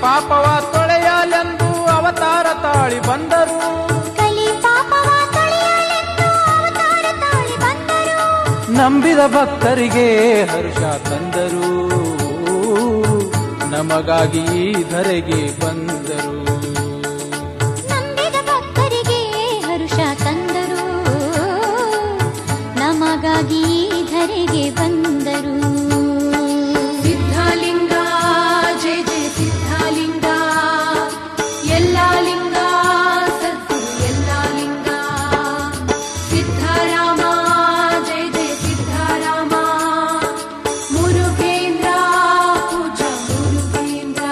ಪಾಪವ ತೊಳೆಯಲೆಂದು ಅವತಾರ ತಾಳಿ ಬಂದರು. ನಂಬಿದ ಭಕ್ತರಿಗೆ ಹರ್ಷ ತಂದರು, ನಮಗಾಗಿ ಈ ಧರೆಗೆ ಬಂದರು. ನಂಬಿದ ಭಕ್ತರಿಗೆ ಹರ್ಷ ತಂದರು, ನಮಗಾಗಿ ಈ ಧರೆಗೆ ಬಂದರು. ಸಿದ್ಧಲಿಂಗ ಜಯ ಜಯ ಸಿದ್ಧಲಿಂಗ, ಎಲ್ಲ ಲಿಂಗ ಸದ್ಗುರು ಎಲ್ಲ ಲಿಂಗ. ಸಿದ್ಧರಾಮ ಜಯ ಜಯ ಸಿದ್ಧರಾಮ, ಮುರುಗೇಂದ್ರ ಪೂಜಾ ಮುರುಗೇಂದ್ರ.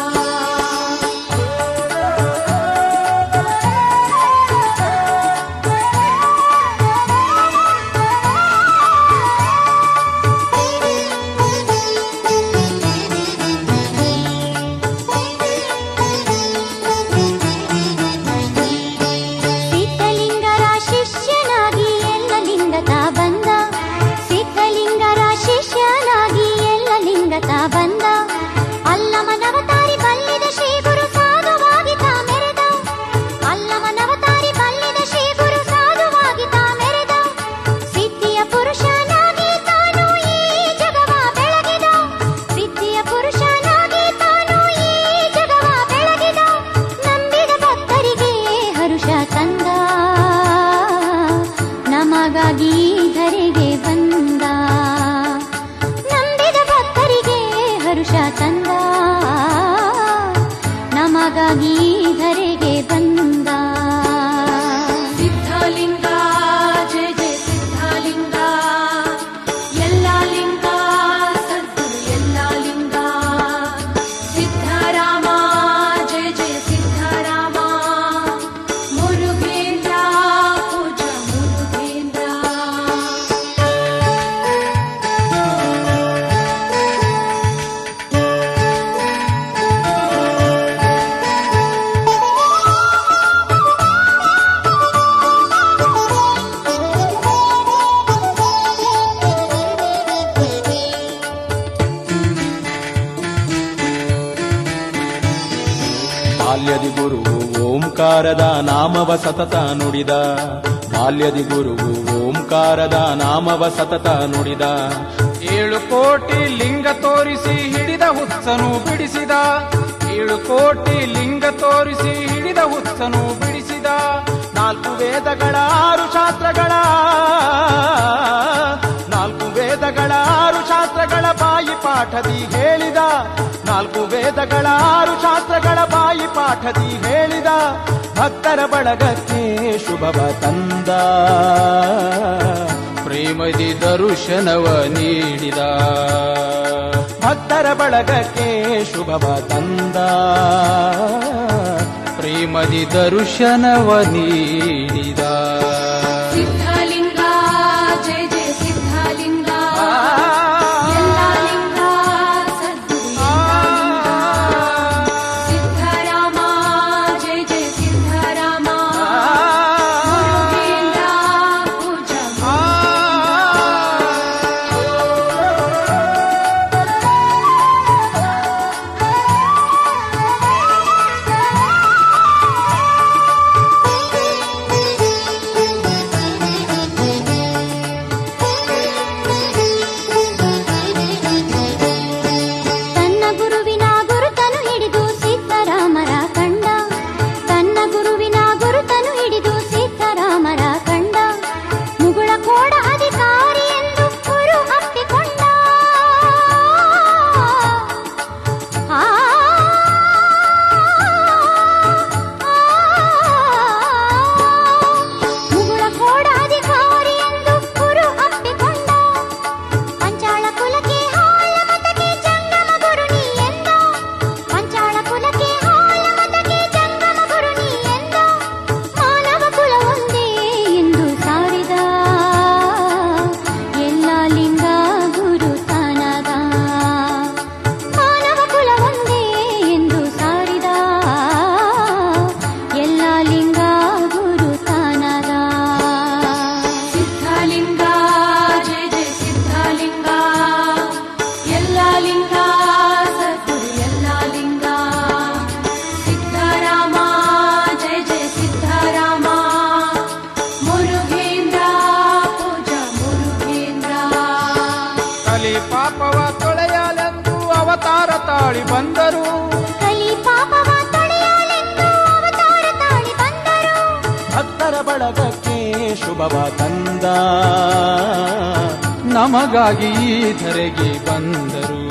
ಸಿದ್ಧಲಿಂಗರ ಶಿಷ್ಯನಾಗಿ ಎಲ್ಲ ಲಿಂಗತ ಬಂದ, ಸಿದ್ಧಲಿಂಗರ ಶಿಷ್ಯನಾಗಿ ಎಲ್ಲ ಲಿಂಗತ ಬಂದ. ಅಲ್ಲಮನವತಾರಿ ಬಲ್ಲಿದ ಶ್ರೀ ಗುರು ಸಾಧುವಾಗಿ ತಾ ಮೆರೆದ, ಅಲ್ಲಮನವತಾರಿ ಬಲ್ಲಿದ ಶ್ರೀ ಗುರು ಸಾಧುವಾಗಿ ತಾ ಮೆರೆದ. ಸಿದ್ಧಿಯ ಪುರುಷನಾಗಿ ತಾನು ಈ ಜಗವ ಬೆಳಗಿದ, ಸಿದ್ಧಿಯ ಪುರುಷನಾಗಿ ತಾನು ಈ ಜಗವ ಬೆಳಗಿದ. ನಂಬಿದ ಭಕ್ತರಿಗೆ ಹರುಷ ತಂದ, ನಮಗಾಗಿ ಧರೆಗೆ ಬಂದ. ನಂಬಿದ ಭಕ್ತರಿಗೆ ಹರುಷ ತಂದ, ನಮಗಾಗಿ ಧರೆಗೆ ಬಂದ. ಸಿದ್ಧಲಿಂಗ ಜಯ ಜಯ ಸಿದ್ಧಲಿಂಗ, ಎಲ್ಲ ಲಿಂಗ ಸದ್ಗುರು ಎಲ್ಲ ಲಿಂಗ. ಸಿದ್ಧರಾಮ ಜಯ ಜಯ ಸಿದ್ಧರಾಮ, ಮುರುಗೇಂದ್ರ ಪೂಜಾ ಮುರುಗೇಂದ್ರ. ಬಾಲ್ಯದಿ ಗುರುವು ಓಂಕಾರದ ನಾಮವ ಸತತ ನುಡಿದ, ಬಾಲ್ಯದಿ ಗುರುವು ಓಂಕಾರದ ನಾಮವ ಸತತ ನುಡಿದ. 7 ಕೋಟಿ ಲಿಂಗ ತೋರಿಸಿ ಹಿಡಿದ ಹುಚ್ಚನು ಬಿಡಿಸಿದ, 7 ಕೋಟಿ ಲಿಂಗ ತೋರಿಸಿ ಹಿಡಿದ ಹುಚ್ಚನು ಬಿಡಿಸಿದ. 4 ವೇದಗಳ 6 ಶಾಸ್ತ್ರಗಳ, 4 ವೇದಗಳ 6 ಶಾಸ್ತ್ರಗಳ ಬಾಯಿ ಪಾಠದಿ ಹೇಳಿದ, 4 ವೇದಗಳ 6 ಶಾಸ್ತ್ರಗಳ ಬಾಯಿ ಪಾಠದಿ ಹೇಳಿದ. ಭಕ್ತರ ಬಳಗಕ್ಕೆ ಶುಭವ ತಂದ, ಪ್ರೇಮದಿ ದರ್ಶನವ ನೀಡಿದ. ಭಕ್ತರ ಬಳಗಕ್ಕೆ ಶುಭವ ತಂದ, ಪ್ರೇಮದಿ ದರ್ಶನವ ನೀಡಿದ. ಸಿದ್ಧಲಿಂಗ ಜಯ ಜಯ ಸಿದ್ಧಲಿಂಗ, ಎಲ್ಲ ಲಿಂಗ ಸದ್ಗುರು ಎಲ್ಲ ಲಿಂಗ. ಸಿದ್ಧರಾಮ ಜಯ ಜಯ ಸಿದ್ಧರಾಮ, ಮುರುಗೇಂದ್ರ ಪೂಜಾ ಸಿದ್ಧಲಿಂಗ ಬಂದರು, ಕಲಿ ಪಾಪವ ತೊಳೆಯಲೆಂದು ಅವತಾರ ತಾಳಿ ಬಂದರು. ಭಕ್ತರ ಬಳಗಕ್ಕೆ ಶುಭವ ತಂದ, ನಮಗಾಗಿ ಈ ಧರೆಗೆ ಬಂದರು.